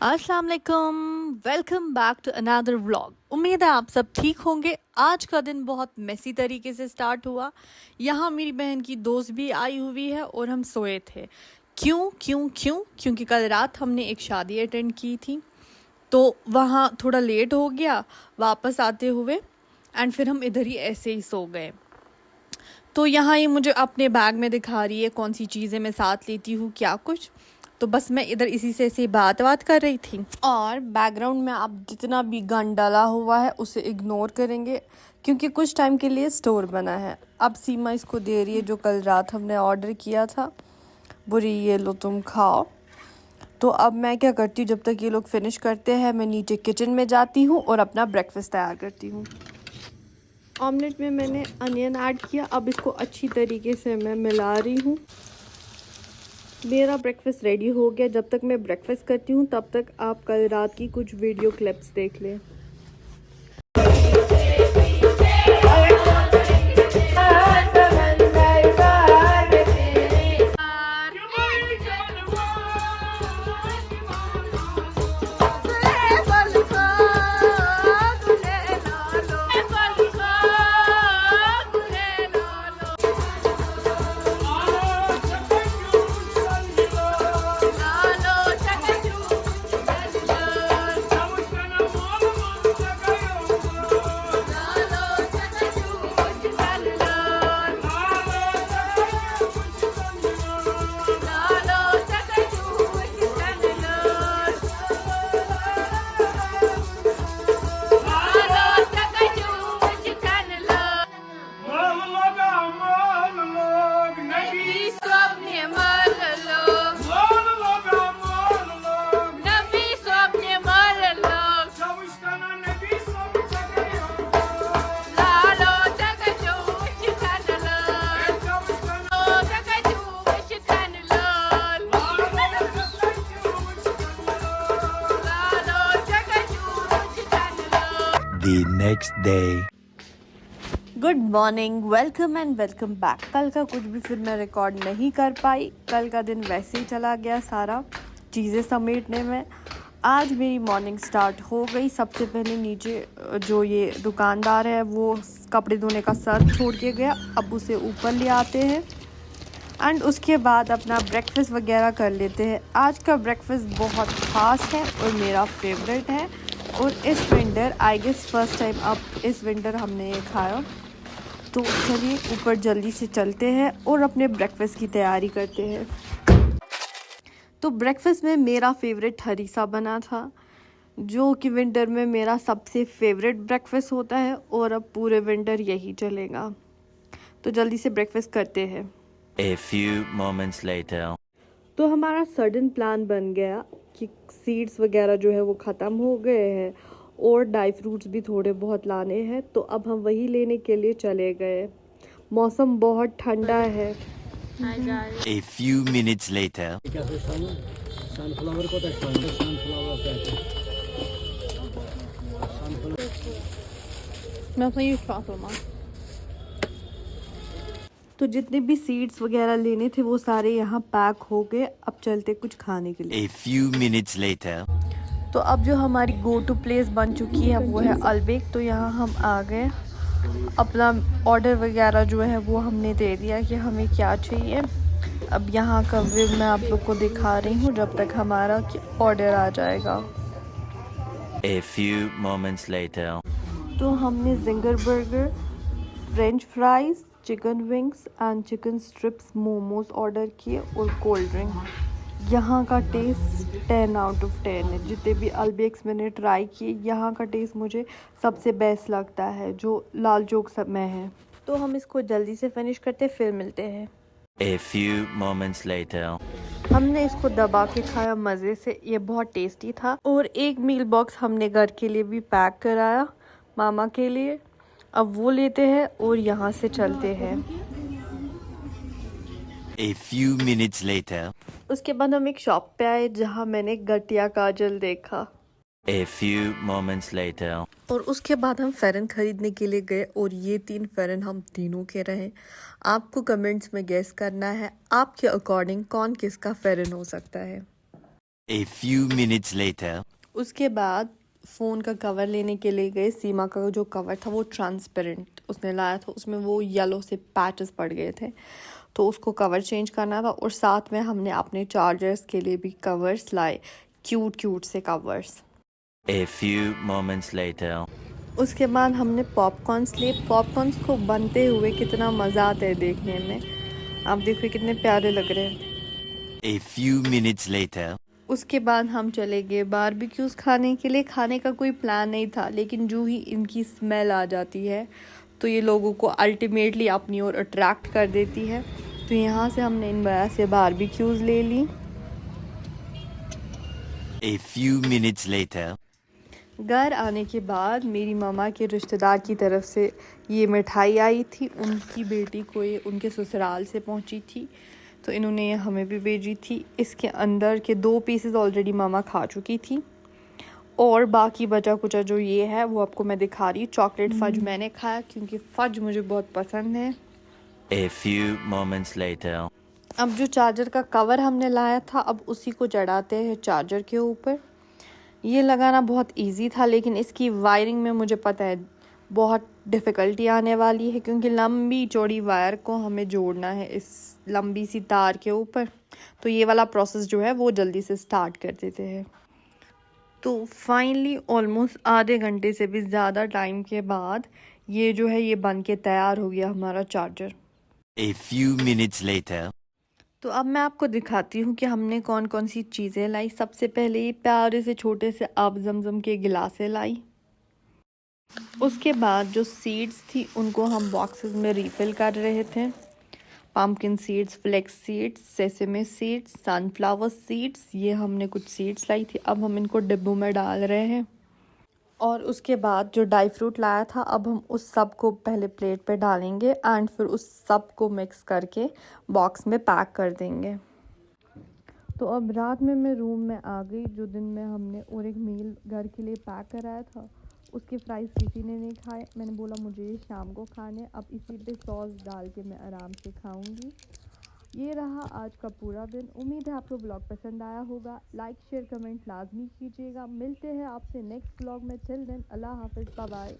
अस्सलाम वालेकुम, welcome back to another vlog. उम्मीद है आप सब ठीक होंगे। आज का दिन बहुत मेसी तरीके से स्टार्ट हुआ। यहाँ मेरी बहन की दोस्त भी आई हुई है और हम सोए थे। क्यों क्योंकि कल रात हमने एक शादी अटेंड की थी, तो वहाँ थोड़ा लेट हो गया वापस आते हुए, एंड फिर हम इधर ही ऐसे ही सो गए। तो यहाँ ये मुझे अपने बैग में दिखा रही है कौन सी चीज़ें मैं साथ लेती हूँ, क्या कुछ। तो बस मैं इधर इसी से ऐसे बात कर रही थी, और बैकग्राउंड में आप जितना भी गन डाला हुआ है उसे इग्नोर करेंगे, क्योंकि कुछ टाइम के लिए स्टोर बना है। अब सीमा इसको दे रही है जो कल रात हमने ऑर्डर किया था। बुरी, ये लो तुम खाओ। तो अब मैं क्या करती हूँ, जब तक ये लोग फिनिश करते हैं मैं नीचे किचन में जाती हूँ और अपना ब्रेकफास्ट तैयार करती हूँ। ऑमलेट में मैंने अनियन ऐड किया। अब इसको अच्छी तरीके से मैं मिला रही हूँ। मेरा ब्रेकफास्ट रेडी हो गया। जब तक मैं ब्रेकफास्ट करती हूँ तब तक आप कल रात की कुछ वीडियो क्लिप्स देख लें। The next day. Good morning, welcome and welcome back. कल का कुछ भी फिर मैं रिकॉर्ड नहीं कर पाई। कल का दिन वैसे ही चला गया सारा चीज़ें समेटने में। आज मेरी मॉर्निंग स्टार्ट हो गई। सबसे पहले नीचे जो ये दुकानदार है वो कपड़े धोने का सर्फ छोड़ के गया, अब उसे ऊपर ले आते हैं एंड उसके बाद अपना ब्रेकफास्ट वगैरह कर लेते हैं। आज का ब्रेकफास्ट बहुत ख़ास है और मेरा फेवरेट है, और इस winter I guess first time अब इस विंटर हमने ये खाया। तो चलिए ऊपर जल्दी से चलते हैं और अपने ब्रेकफास्ट की तैयारी करते हैं। तो ब्रेकफास्ट में मेरा फेवरेट हरीसा बना था, जो कि विंटर में मेरा सबसे फेवरेट ब्रेकफास्ट होता है, और अब पूरे विंटर यही चलेगा। तो जल्दी से ब्रेकफास्ट करते हैं। A few moments later. तो हमारा सडन प्लान बन गया कि सीड्स वगैरह जो है वो ख़त्म हो गए हैं और ड्राई फ्रूट्स भी थोड़े बहुत लाने हैं, तो अब हम वही लेने के लिए चले गए। मौसम बहुत ठंडा है। A few minutes later. तो जितने भी सीड्स वगैरह लेने थे वो सारे यहाँ पैक हो गए। अब चलते कुछ खाने के लिए। A few minutes later. तो अब जो हमारी गो टू प्लेस बन चुकी है वो है अलबेक। तो यहाँ हम आ गए। अपना ऑर्डर वगैरह जो है वो हमने दे दिया कि हमें क्या चाहिए। अब यहाँ का व्यू मैं आप लोग को दिखा रही हूँ जब तक हमारा ऑर्डर आ जाएगा। A few moments later. तो हमने ginger burger, French fries, chicken wings and chicken strips, momos order किए और कोल्ड ड्रिंक। यहाँ का टेस्ट 10 आउट ऑफ 10 है। जितने भी अलबेक्स मैंने ट्राई किए, यहाँ का टेस्ट मुझे सबसे बेस्ट लगता है, जो लाल चौक सब में है। तो हम इसको जल्दी से फिनिश करते फिर मिलते हैं। A few moments later. हमने इसको दबा के खाया मज़े से, ये बहुत टेस्टी था। और एक मील बॉक्स हमने घर के लिए भी पैक कराया मामा के लिए। अब वो लेते हैं और यहाँ से चलते हैं। A few minutes later. उसके बाद हम एक शॉप पे आए जहाँ मैंने गटिया काजल देखा। A few moments later. और उसके बाद हम फेरन खरीदने के लिए गए और ये 3 फेरन हम तीनों के रहे। आपको कमेंट्स में गेस करना है आपके अकॉर्डिंग कौन किसका फेरन हो सकता है। A few minutes later. उसके बाद फ़ोन का कवर लेने के लिए गए। सीमा का जो कवर था वो ट्रांसपेरेंट उसने लाया था, उसमें वो येलो से पैचेस पड़ गए थे, तो उसको कवर चेंज करना था। और साथ में हमने अपने चार्जर्स के लिए भी कवर्स लाए, क्यूट क्यूट से covers. A few moments later. उसके बाद हमने पॉपकॉर्न्स लिए। पॉपकॉर्न्स को बनते हुए कितना मज़ा आता है देखने में, आप देखो कितने प्यारे लग रहे हैं। A few minutes later. उसके बाद हम चले गए बारबेक्यूज़ खाने के लिए। खाने का कोई प्लान नहीं था, लेकिन जो ही इनकी स्मेल आ जाती है तो ये लोगों को अल्टीमेटली अपनी ओर अट्रैक्ट कर देती है। तो यहाँ से हमने इन वजह से बारबेक्यूज़ ले ली। A few minutes later. घर आने के बाद मेरी मामा के रिश्तेदार की तरफ से ये मिठाई आई थी, उनकी बेटी को ये उनके ससुराल से पहुंची थी, तो इन्होंने ये हमें भी भेजी थी। इसके अंदर के 2 पीसेस ऑलरेडी मामा खा चुकी थी, और बाकी बचा कुचा जो ये है वो आपको मैं दिखा रही हूँ। चॉकलेट फज मैंने खाया क्योंकि फज मुझे बहुत पसंद है। A few moments later. अब जो चार्जर का कवर हमने लाया था, अब उसी को चढ़ाते हैं चार्जर के ऊपर। ये लगाना बहुत इजी था, लेकिन इसकी वायरिंग में मुझे पता है बहुत डिफ़िकल्टी आने वाली है, क्योंकि लंबी चौड़ी वायर को हमें जोड़ना है इस लंबी सी तार के ऊपर। तो ये वाला प्रोसेस जो है वो जल्दी से स्टार्ट कर देते हैं। तो फाइनली ऑलमोस्ट आधे घंटे से भी ज़्यादा टाइम के बाद ये जो है ये बन के तैयार हो गया हमारा charger. A few minutes later. तो अब मैं आपको दिखाती हूँ कि हमने कौन कौन सी चीज़ें लाई। सबसे पहले ये प्यारे से छोटे से आब जमजम के गिलासे लाई। उसके बाद जो सीड्स थी उनको हम बॉक्सेस में रीफ़िल कर रहे थे। Pumpkin seeds, flax seeds, sesame seeds, sunflower seeds, ये हमने कुछ सीड्स लाई थी। अब हम इनको डिब्बों में डाल रहे हैं। और उसके बाद जो ड्राई फ्रूट लाया था, अब हम उस सब को पहले प्लेट पे डालेंगे एंड फिर उस सब को मिक्स करके बॉक्स में पैक कर देंगे। तो अब रात में मैं रूम में आ गई। जो दिन में हमने और एक मील घर के लिए पैक कराया था, उसके फ्राइज़ किसी ने नहीं खाए। मैंने बोला मुझे ये शाम को खाने, अब इसी पे सॉस डाल के मैं आराम से खाऊंगी। ये रहा आज का पूरा दिन। उम्मीद है आपको ब्लॉग पसंद आया होगा। लाइक शेयर कमेंट लाजमी कीजिएगा। मिलते हैं आपसे नेक्स्ट ब्लॉग में। टिल देन अल्लाह हाफिज़, बाय बाय।